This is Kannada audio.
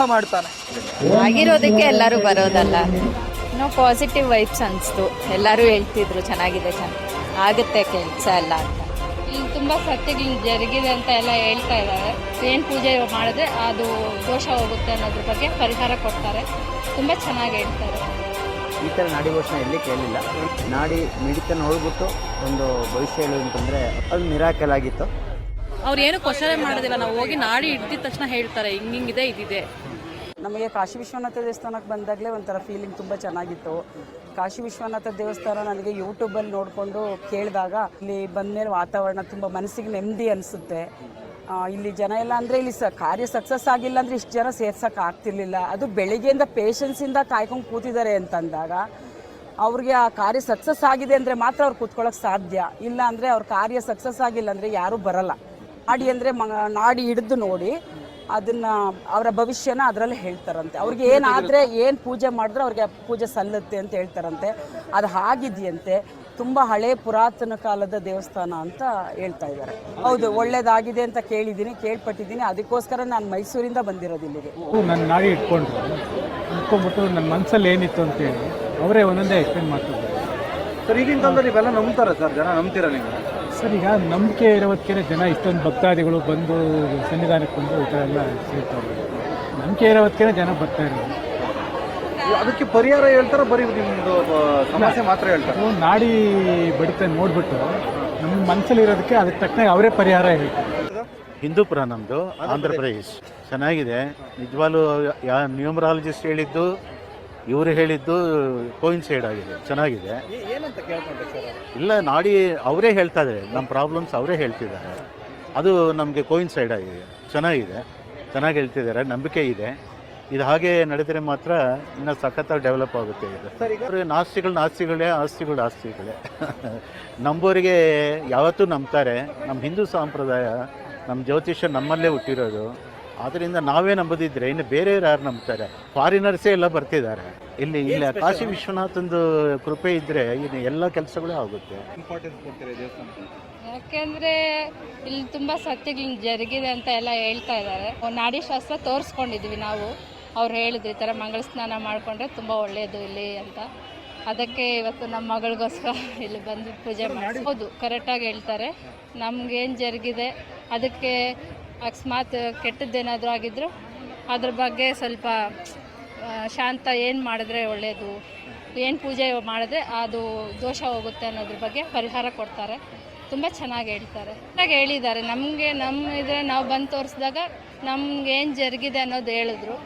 ಮಾಡ್ತಾನೆ. ಆಗಿರೋದಕ್ಕೆ ಎಲ್ಲರೂ ಬರೋದಲ್ಲ, ನಾವು ಪಾಸಿಟಿವ್ ವೈಬ್ಸ್ ಅನಿಸ್ತು. ಎಲ್ಲರೂ ಹೇಳ್ತಿದ್ರು ಚೆನ್ನಾಗಿದೆ, ಆಗುತ್ತೆ ಕೆಲಸ ಎಲ್ಲ ಅಂತ. ಇಲ್ಲಿ ತುಂಬ ಸತ್ಯಗಳು ಜರುಗಿದೆ ಅಂತ ಎಲ್ಲ ಹೇಳ್ತಾ ಇದ್ದಾರೆ. ಏನು ಪೂಜೆ ಮಾಡಿದ್ರೆ ಅದು ದೋಷ ಹೋಗುತ್ತೆ ಅನ್ನೋದ್ರ ಬಗ್ಗೆ ಪರಿಹಾರ ಕೊಡ್ತಾರೆ. ತುಂಬ ಚೆನ್ನಾಗಿ ಹೇಳ್ತಾರೆ. ಈ ಥರ ನಾಡಿ ಘೋಷಣೆ ಎಲ್ಲಿ ಕೇಳಿಲ್ಲ. ನಾಡಿ ಮಿಡಿತ ನೋಡ್ಬಿಟ್ಟು ಒಂದು ಭವಿಷ್ಯ ಹೇಳೋದು ಅಂತಂದರೆ ಅದು ಮಿರಾಕಲ್ ಆಗಿತ್ತು. ಅವ್ರು ಏನು ಕ್ವಶನ್ ಮಾಡೋದಿಲ್ಲ, ನಾವು ಹೋಗಿ ನಾಡಿ ಹಿಡ್ದಿದ ತಕ್ಷಣ ಹೇಳ್ತಾರೆ ಹಿಂಗಿದೆ ಇದಿದೆ. ನಮಗೆ ಕಾಶಿ ವಿಶ್ವನಾಥ ದೇವಸ್ಥಾನಕ್ಕೆ ಬಂದಾಗಲೇ ಒಂಥರ ಫೀಲಿಂಗ್ ತುಂಬ ಚೆನ್ನಾಗಿತ್ತು. ಕಾಶಿ ವಿಶ್ವನಾಥ ದೇವಸ್ಥಾನ ನನಗೆ ಯೂಟ್ಯೂಬಲ್ಲಿ ನೋಡಿಕೊಂಡು ಕೇಳಿದಾಗ ಇಲ್ಲಿ ಬಂದಮೇಲೆ ವಾತಾವರಣ ತುಂಬ ಮನಸ್ಸಿಗೆ ನೆಮ್ಮದಿ ಅನಿಸುತ್ತೆ. ಇಲ್ಲಿ ಜನ ಎಲ್ಲ ಅಂದರೆ ಇಲ್ಲಿ ಕಾರ್ಯ ಸಕ್ಸಸ್ ಆಗಿಲ್ಲ ಅಂದರೆ ಇಷ್ಟು ಜನ ಸೇರ್ಸೋಕೆ ಆಗ್ತಿರ್ಲಿಲ್ಲ. ಅದು ಬೆಳಿಗ್ಗೆಯಿಂದ ಪೇಷನ್ಸಿಂದ ಕಾಯ್ಕೊಂಡು ಕೂತಿದ್ದಾರೆ ಅಂತಂದಾಗ ಅವ್ರಿಗೆ ಆ ಕಾರ್ಯ ಸಕ್ಸಸ್ ಆಗಿದೆ ಅಂದರೆ ಮಾತ್ರ ಅವ್ರು ಕೂತ್ಕೊಳ್ಳೋಕೆ ಸಾಧ್ಯ. ಇಲ್ಲ ಅಂದರೆ ಅವ್ರ ಕಾರ್ಯ ಸಕ್ಸಸ್ ಆಗಿಲ್ಲ ಅಂದರೆ ಯಾರೂ ಬರಲ್ಲ. ನಾಡಿ ಅಂದರೆ ನಾಡಿ ಹಿಡಿದು ನೋಡಿ ಅದನ್ನು ಅವರ ಭವಿಷ್ಯನ ಅದರಲ್ಲಿ ಹೇಳ್ತಾರಂತೆ. ಅವ್ರಿಗೆ ಏನಾದರೆ ಏನು ಪೂಜೆ ಮಾಡಿದ್ರೆ ಅವ್ರಿಗೆ ಪೂಜೆ ಸಲ್ಲುತ್ತೆ ಅಂತ ಹೇಳ್ತಾರಂತೆ. ಅದು ಆಗಿದೆಯಂತೆ. ತುಂಬ ಹಳೆ ಪುರಾತನ ಕಾಲದ ದೇವಸ್ಥಾನ ಅಂತ ಹೇಳ್ತಾ ಇದ್ದಾರೆ. ಹೌದು, ಒಳ್ಳೇದಾಗಿದೆ ಅಂತ ಕೇಳ್ಪಟ್ಟಿದ್ದೀನಿ. ಅದಕ್ಕೋಸ್ಕರ ನಾನು ಮೈಸೂರಿಂದ ಬಂದಿರೋದು ಇಲ್ಲಿಗೆ. ನನ್ನ ನಾಡಿ ಇಟ್ಕೊಂಡ್ಬಿಟ್ಟು ನನ್ನ ಮನಸ್ಸಲ್ಲಿ ಏನಿತ್ತು ಅಂತೇಳಿ ಅವರೇ ಒಂದೊಂದೇ ಎಕ್ಸ್ಪ್ಲೇನ್ ಮಾಡ್ತಿದ್ದಾರೆ. ಸರ್, ಈಗಿನ ಕಾಲದಲ್ಲಿ ಇವೆಲ್ಲ ನಂಬ್ತಾರೆ ಸರ್, ಜನ ನಂಬ್ತೀರಾ ನೀವು? ಸರ್, ಈಗ ನಂಬಿಕೆ ಇರೋದಕ್ಕೆ ಜನ ಇಷ್ಟೊಂದು ಭಕ್ತಾದಿಗಳು ಬಂದು ಸನ್ನಿಧಾನಕ್ಕೆ ಬಂದು ಈ ಥರ ಎಲ್ಲ ಸೇರ್ತಾರೆ. ನಂಬಿಕೆ ಇರೋದಕ್ಕೆ ಜನ ಬರ್ತಾ ಇರೋದು. ಅದಕ್ಕೆ ಪರಿಹಾರ ಹೇಳ್ತಾರೆ, ಬರೀ ನಿಮ್ಮದು ಸಮಸ್ಯೆ ಮಾತ್ರ ಹೇಳ್ತಾರೆ. ನಾಡಿ ಬಡಿತ ನೋಡ್ಬಿಟ್ಟು ನಮ್ಮ ಮನಸ್ಸಲ್ಲಿ ಇರೋದಕ್ಕೆ ಅದಕ್ಕೆ ತಕ್ಕನಾಗಿ ಅವರೇ ಪರಿಹಾರ ಹೇಳ್ತಾರೆ. ಹಿಂದೂಪುರ ನಮ್ಮದು, ಆಂಧ್ರ ಪ್ರದೇಶ್. ಚೆನ್ನಾಗಿದೆ ನಿಜವಾಗ್ಲೂ. ನ್ಯೂಮರಾಲಜಿಸ್ಟ್ ಹೇಳಿದ್ದು ಇವರು ಹೇಳಿದ್ದು ಕೋಯಿನ್ಸೈಡ್ ಆಗಿದೆ, ಚೆನ್ನಾಗಿದೆ. ಏನಂತ ಕೇಳ್ಕೊಂಡ್ರೆ ಸರ್? ಇಲ್ಲ, ನಾಡಿ ಅವರೇ ಹೇಳ್ತಾ ಇದ್ದಾರೆ, ನಮ್ಮ ಪ್ರಾಬ್ಲಮ್ಸ್ ಅವರೇ ಹೇಳ್ತಿದ್ದಾರೆ. ಅದು ನಮಗೆ ಕೋಯಿನ್ಸೈಡ್ ಆಗಿದೆ, ಚೆನ್ನಾಗಿ ಹೇಳ್ತಿದ್ದಾರೆ. ನಂಬಿಕೆ ಇದೆ. ಇದು ಹಾಗೆ ನಡೆದರೆ ಮಾತ್ರ ಇನ್ನೂ ಸಖತ್ತಾಗಿ ಡೆವಲಪ್ ಆಗುತ್ತೆ. ಇದು ನಾಸ್ತಿಗಳೇ, ಆಸ್ತಿಗಳೇ ನಂಬೋರಿಗೆ ಯಾವತ್ತೂ ನಂಬ್ತಾರೆ. ನಮ್ಮ ಹಿಂದೂ ಸಂಪ್ರದಾಯ, ನಮ್ಮ ಜ್ಯೋತಿಷ್ಯ ನಮ್ಮಲ್ಲೇ ಹುಟ್ಟಿರೋದು. ಆದ್ದರಿಂದ ನಾವೇ ನಂಬದಿದ್ರೆ ಇನ್ನು ಬೇರೆಯವ್ರು ಯಾರು ನಂಬ್ತಾರೆ? ಫಾರಿನರ್ಸೇ ಎಲ್ಲ ಬರ್ತಿದ್ದಾರೆ ಇಲ್ಲಿ. ಕಾಶಿ ವಿಶ್ವನಾಥಂದು ಕೃಪೆ ಇದ್ದರೆ ಇನ್ನು ಎಲ್ಲ ಕೆಲಸಗಳೇ ಆಗುತ್ತೆ. ಯಾಕೆಂದರೆ ಇಲ್ಲಿ ತುಂಬ ಸತ್ಯಗಳು ಜರುಗಿದೆ ಅಂತ ಎಲ್ಲ ಹೇಳ್ತಾ ಇದ್ದಾರೆ. ನಾಡಿ ಶಾಸ್ತ್ರ ತೋರಿಸ್ಕೊಂಡಿದ್ವಿ ನಾವು. ಅವ್ರು ಹೇಳಿದ್ರು ಈ ಥರ ಮಂಗಳ ಸ್ನಾನ ಮಾಡಿಕೊಂಡ್ರೆ ತುಂಬ ಒಳ್ಳೆಯದು ಇಲ್ಲಿ ಅಂತ. ಅದಕ್ಕೆ ಇವತ್ತು ನಮ್ಮ ಮಗಳಿಗೋಸ್ಕರ ಇಲ್ಲಿ ಬಂದು ಪೂಜೆ ಮಾಡಿ. ಹೌದು, ಕರೆಕ್ಟಾಗಿ ಹೇಳ್ತಾರೆ. ನಮಗೇನು ಜರುಗಿದೆ ಅದಕ್ಕೆ ಅಕಸ್ಮಾತ್ ಕೆಟ್ಟದ್ದೇನಾದರೂ ಆಗಿದ್ದರೂ ಅದ್ರ ಬಗ್ಗೆ ಸ್ವಲ್ಪ ಶಾಂತ ಏನು ಮಾಡಿದ್ರೆ ಒಳ್ಳೆಯದು, ಏನು ಪೂಜೆ ಮಾಡಿದ್ರೆ ಅದು ದೋಷ ಹೋಗುತ್ತೆ ಅನ್ನೋದ್ರ ಬಗ್ಗೆ ಪರಿಹಾರ ಕೊಡ್ತಾರೆ. ತುಂಬ ಚೆನ್ನಾಗಿ ಹೇಳ್ತಾರೆ. ಚೆನ್ನಾಗಿ ಹೇಳಿದ್ದಾರೆ. ನಮ್ಮ ಇದ್ರೆ ನಾವು ಬಂದು ತೋರಿಸಿದಾಗ ನಮ್ಗೆ ಏನು ಜರುಗಿದೆ ಅನ್ನೋದು ಹೇಳಿದ್ರು.